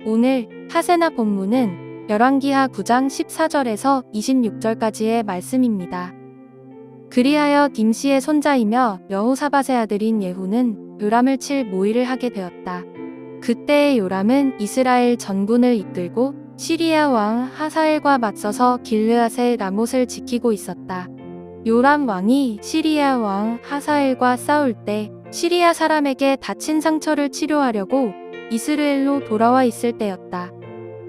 오늘 하세나 본문은 열왕기하 9장 14절에서 26절까지의 말씀입니다. 그리하여 nim시의 손자이며 여호사밧의 아들인 예후는 요람을 칠 모의를 하게 되었다. 그때의 요람은 이스라엘 전군을 이끌고 시리아 왕 하사엘과 맞서서 길르앗의 라못을 지키고 있었다. 요람 왕이 시리아 왕 하사엘과 싸울 때 시리아 사람에게 다친 상처를 치료하려고 이스라엘로 돌아와 있을 때였다.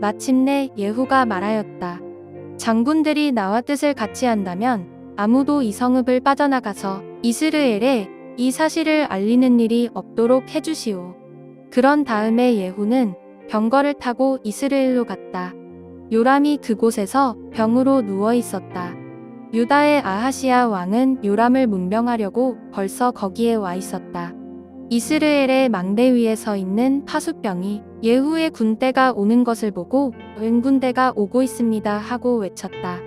마침내 예후가 말하였다. 장군들이 나와 뜻을 같이 한다면 아무도 이 성읍을 빠져나가서 이스라엘에 이 사실을 알리는 일이 없도록 해주시오. 그런 다음에 예후는 병거를 타고 이스라엘로 갔다. 요람이 그곳에서 병으로 누워 있었다. 유다의 아하시야 왕은 요람을 문병하려고 벌써 거기에 와 있었다. 이스라엘의 망대 위에 서 있는 파수병이 예후의 군대가 오는 것을 보고 은군대가 오고 있습니다 하고 외쳤다.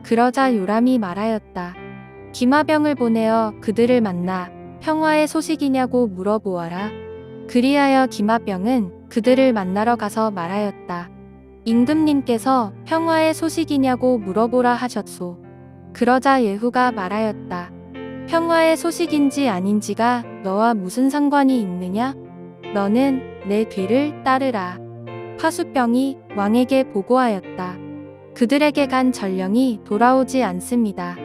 그러자 요람이 말하였다. 기마병을 보내어 그들을 만나 평화의 소식이냐고 물어보아라. 그리하여 기마병은 그들을 만나러 가서 말하였다. 임금님께서 평화의 소식이냐고 물어보라 하셨소. 그러자 예후가 말하였다. 평화의 소식인지 아닌지가 너와 무슨 상관이 있느냐? 너는 내 뒤를 따르라. 파수병이 왕에게 보고하였다. 그들에게 간 전령이 돌아오지 않습니다.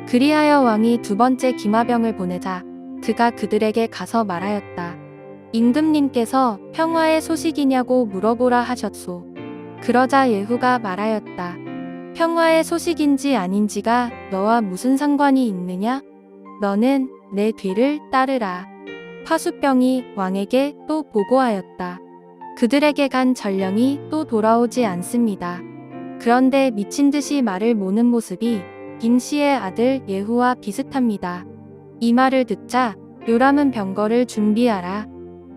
그리하여 왕이 두 번째 기마병을 보내자 그가 그들에게 가서 말하였다. 임금님께서 평화의 소식이냐고 물어보라 하셨소. 그러자 예후가 말하였다. 평화의 소식인지 아닌지가 너와 무슨 상관이 있느냐? 너는 내 뒤를 따르라. 파수병이 왕에게 또 보고하였다. 그들에게 간 전령이 또 돌아오지 않습니다. 그런데 미친 듯이 말을 모는 모습이 nim시의 아들 예후와 비슷합니다. 이 말을 듣자 요람은 병거를 준비하라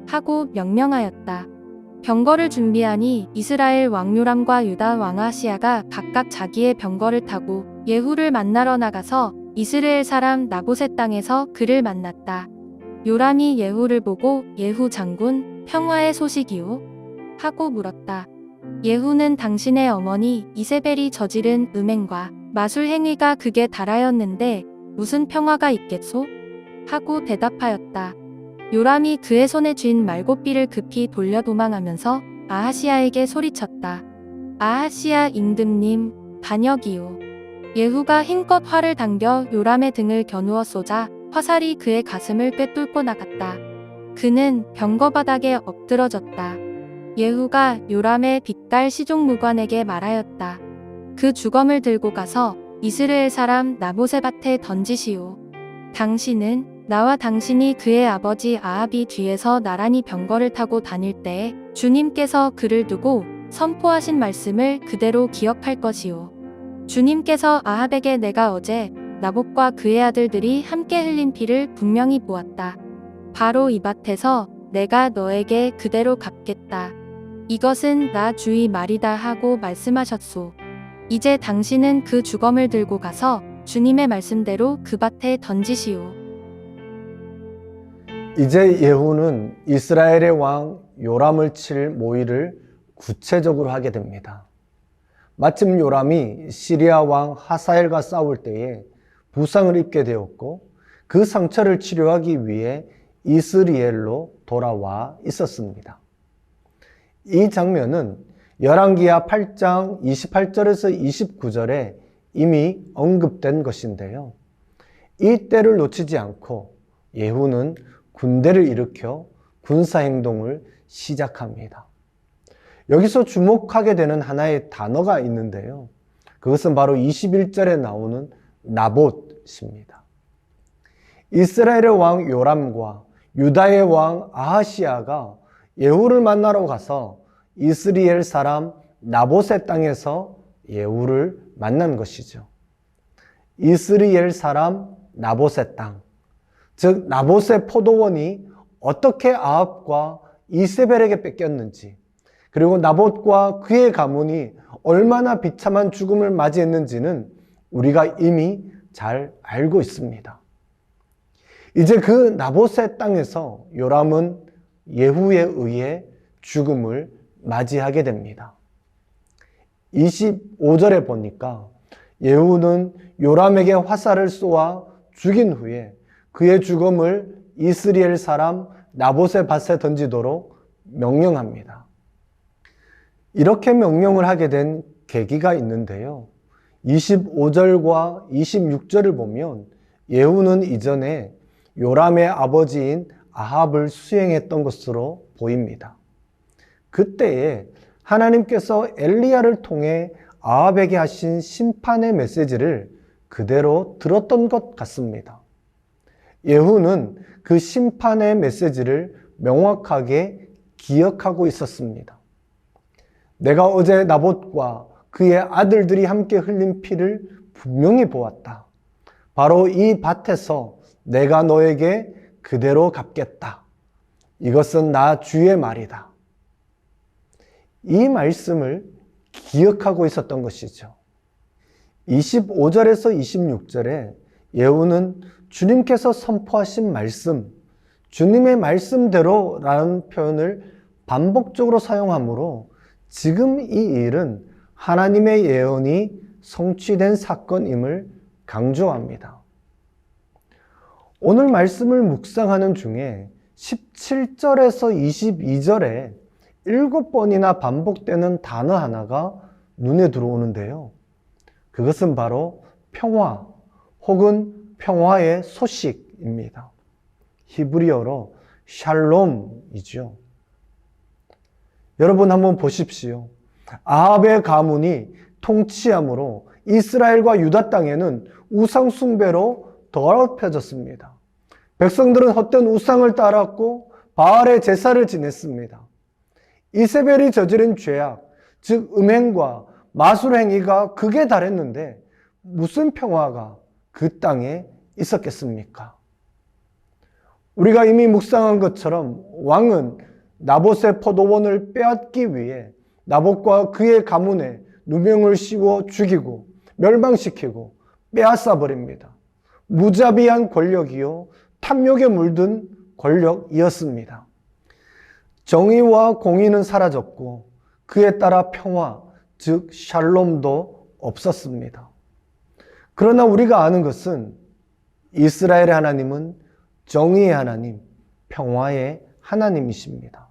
하고 명령하였다. 병거를 준비하니 이스라엘 왕 요람과 유다 왕 아하시야가 각각 자기의 병거를 타고 예후를 만나러 나가서 이스라엘 사람 나봇의 땅에서 그를 만났다. 요람이 예후를 보고 예후 장군, 평화의 소식이오? 하고 물었다. 예후는 당신의 어머니 이세벨이 저지른 음행과 마술 행위가 극에 달하였는데 무슨 평화가 있겠소? 하고 대답하였다. 요람이 그의 손에 쥔 말곶비를 급히 돌려 도망하면서 아하시야에게 소리쳤다. 아하시야 임금님, 반역이오. 예후가 힘껏 활을 당겨 요람의 등을 겨누어 쏘자 화살이 그의 가슴을 꿰뚫고 나갔다. 그는 병거 바닥에 엎드러졌다. 예후가 요람의 빛깔 시종무관에게 말하였다. 그 주검을 들고 가서 이스라엘 사람 나봇의 밭에 던지시오. 당신은 나와 당신이 그의 아버지 아합이 뒤에서 나란히 병거를 타고 다닐 때에 주님께서 그를 두고 선포하신 말씀을 그대로 기억할 것이오. 주님께서 아합에게 내가 어제 나봇과 그의 아들들이 함께 흘린 피를 분명히 보았다. 바로 이 밭에서 내가 너에게 그대로 갚겠다. 이것은 나 주의 말이다 하고 말씀하셨소. 이제 당신은 그 주검을 들고 가서 주님의 말씀대로 그 밭에 던지시오. 이제 예후는 이스라엘의 왕 요람을 칠 모의를 구체적으로 하게 됩니다. 마침 요람이 시리아 왕 하사엘과 싸울 때에 부상을 입게 되었고 그 상처를 치료하기 위해 이스라엘로 돌아와 있었습니다. 이 장면은 열왕기하 8장 28절에서 29절에 이미 언급된 것인데요. 이 때를 놓치지 않고 예후는 군대를 일으켜 군사행동을 시작합니다. 여기서 주목하게 되는 하나의 단어가 있는데요. 그것은 바로 21절에 나오는 나봇입니다. 이스라엘의 왕 요람과 유다의 왕 아하시야가 예후를 만나러 가서 이스라엘 사람 나봇의 땅에서 예후를 만난 것이죠. 이스라엘 사람 나봇의 땅, 즉 나봇의 포도원이 어떻게 아합과 이세벨에게 뺏겼는지, 그리고 나봇과 그의 가문이 얼마나 비참한 죽음을 맞이했는지는 우리가 이미 잘 알고 있습니다. 이제 그 나봇의 땅에서 요람은 예후에 의해 죽음을 맞이하게 됩니다. 25절에 보니까 예후는 요람에게 화살을 쏘아 죽인 후에 그의 죽음을 이스라엘 사람 나봇의 밭에 던지도록 명령합니다. 이렇게 명령을 하게 된 계기가 있는데요. 25절과 26절을 보면 예후는 이전에 요람의 아버지인 아합을 수행했던 것으로 보입니다. 그때에 하나님께서 엘리야를 통해 아합에게 하신 심판의 메시지를 그대로 들었던 것 같습니다. 예후는 그 심판의 메시지를 명확하게 기억하고 있었습니다. 내가 어제 나봇과 그의 아들들이 함께 흘린 피를 분명히 보았다. 바로 이 밭에서 내가 너에게 그대로 갚겠다. 이것은 나 주의 말이다. 이 말씀을 기억하고 있었던 것이죠. 25절에서 26절에 예후는 주님께서 선포하신 말씀, 주님의 말씀대로라는 표현을 반복적으로 사용하므로 지금 이 일은 하나님의 예언이 성취된 사건임을 강조합니다. 오늘 말씀을 묵상하는 중에 17절에서 22절에 7번이나 반복되는 단어 하나가 눈에 들어오는데요. 그것은 바로 평화 혹은 평화의 소식입니다. 히브리어로 샬롬이죠. 여러분 한번 보십시오. 아합의 가문이 통치함으로 이스라엘과 유다 땅에는 우상 숭배로 더럽혀졌습니다. 백성들은 헛된 우상을 따랐고 바알의 제사를 지냈습니다. 이세벨이 저지른 죄악, 즉 음행과 마술 행위가 극에 달했는데 무슨 평화가 그 땅에 있었겠습니까? 우리가 이미 묵상한 것처럼 왕은 나봇의 포도원을 빼앗기 위해 나봇과 그의 가문에 누명을 씌워 죽이고 멸망시키고 빼앗아 버립니다. 무자비한 권력이요 탐욕에 물든 권력이었습니다. 정의와 공의는 사라졌고 그에 따라 평화, 즉 샬롬도 없었습니다. 그러나 우리가 아는 것은 이스라엘의 하나님은 정의의 하나님, 평화의 하나님이십니다.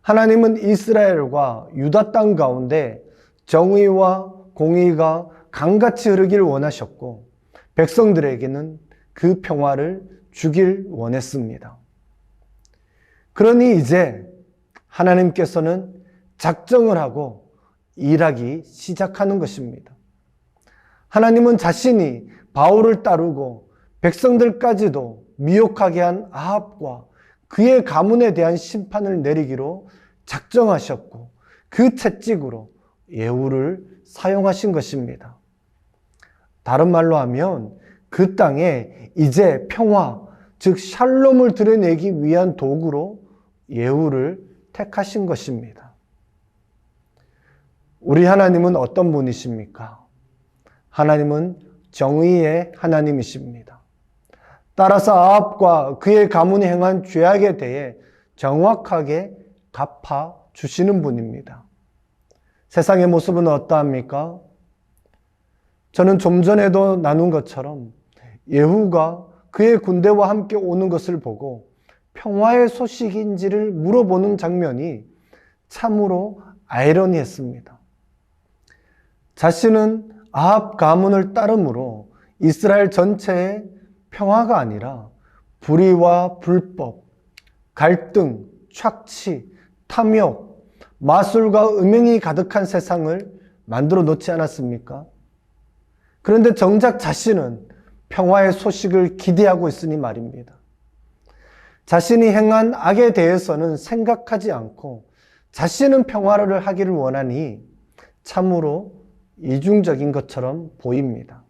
하나님은 이스라엘과 유다 땅 가운데 정의와 공의가 강같이 흐르길 원하셨고 백성들에게는 그 평화를 주길 원했습니다. 그러니 이제 하나님께서는 작정을 하고 일하기 시작하는 것입니다. 하나님은 자신이 바울을 따르고 백성들까지도 미혹하게 한 아합과 그의 가문에 대한 심판을 내리기로 작정하셨고 그 채찍으로 예후를 사용하신 것입니다. 다른 말로 하면 그 땅에 이제 평화, 즉 샬롬을 드러내기 위한 도구로 예후를 택하신 것입니다. 우리 하나님은 어떤 분이십니까? 하나님은 정의의 하나님이십니다. 따라서 아합과 그의 가문이 행한 죄악에 대해 정확하게 갚아 주시는 분입니다. 세상의 모습은 어떠합니까? 저는 좀 전에도 나눈 것처럼 예후가 그의 군대와 함께 오는 것을 보고 평화의 소식인지를 물어보는 장면이 참으로 아이러니했습니다. 자신은 아합 가문을 따름으로 이스라엘 전체의 평화가 아니라 불의와 불법, 갈등, 착취, 탐욕, 마술과 음행이 가득한 세상을 만들어 놓지 않았습니까? 그런데 정작 자신은 평화의 소식을 기대하고 있으니 말입니다. 자신이 행한 악에 대해서는 생각하지 않고 자신은 평화를 하기를 원하니 참으로 이중적인 것처럼 보입니다.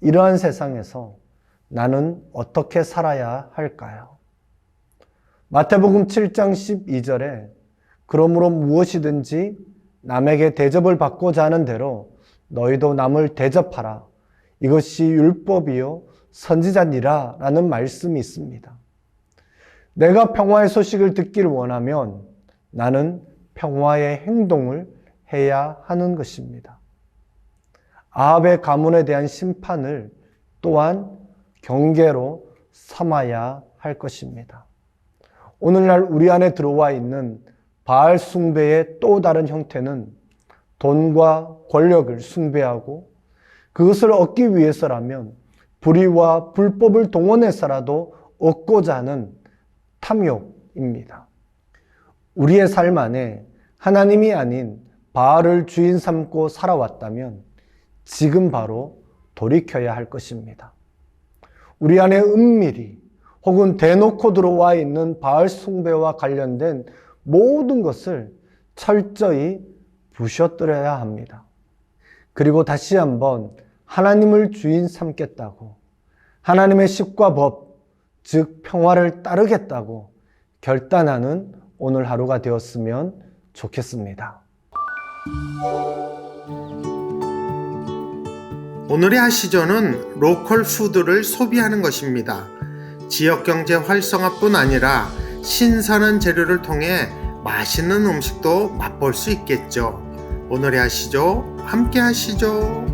이러한 세상에서 나는 어떻게 살아야 할까요? 마태복음 7장 12절에 그러므로 무엇이든지 남에게 대접을 받고자 하는 대로 너희도 남을 대접하라. 이것이 율법이요 선지자니라 라는 말씀이 있습니다. 내가 평화의 소식을 듣기를 원하면 나는 평화의 행동을 해야 하는 것입니다. 아합의 가문에 대한 심판을 또한 경계로 삼아야 할 것입니다. 오늘날 우리 안에 들어와 있는 바알 숭배의 또 다른 형태는 돈과 권력을 숭배하고 그것을 얻기 위해서라면 불의와 불법을 동원해서라도 얻고자 하는 탐욕입니다. 우리의 삶 안에 하나님이 아닌 바알을 주인 삼고 살아왔다면 지금 바로 돌이켜야 할 것입니다. 우리 안에 은밀히 혹은 대놓고 들어와 있는 바알 숭배와 관련된 모든 것을 철저히 부셔뜨려야 합니다. 그리고 다시 한번 하나님을 주인 삼겠다고, 하나님의 십과 법, 즉 평화를 따르겠다고 결단하는 오늘 하루가 되었으면 좋겠습니다. 오늘의 하시조는 로컬 푸드를 소비하는 것입니다. 지역 경제 활성화뿐 아니라 신선한 재료를 통해 맛있는 음식도 맛볼 수 있겠죠. 오늘의 하시조 함께 하시죠.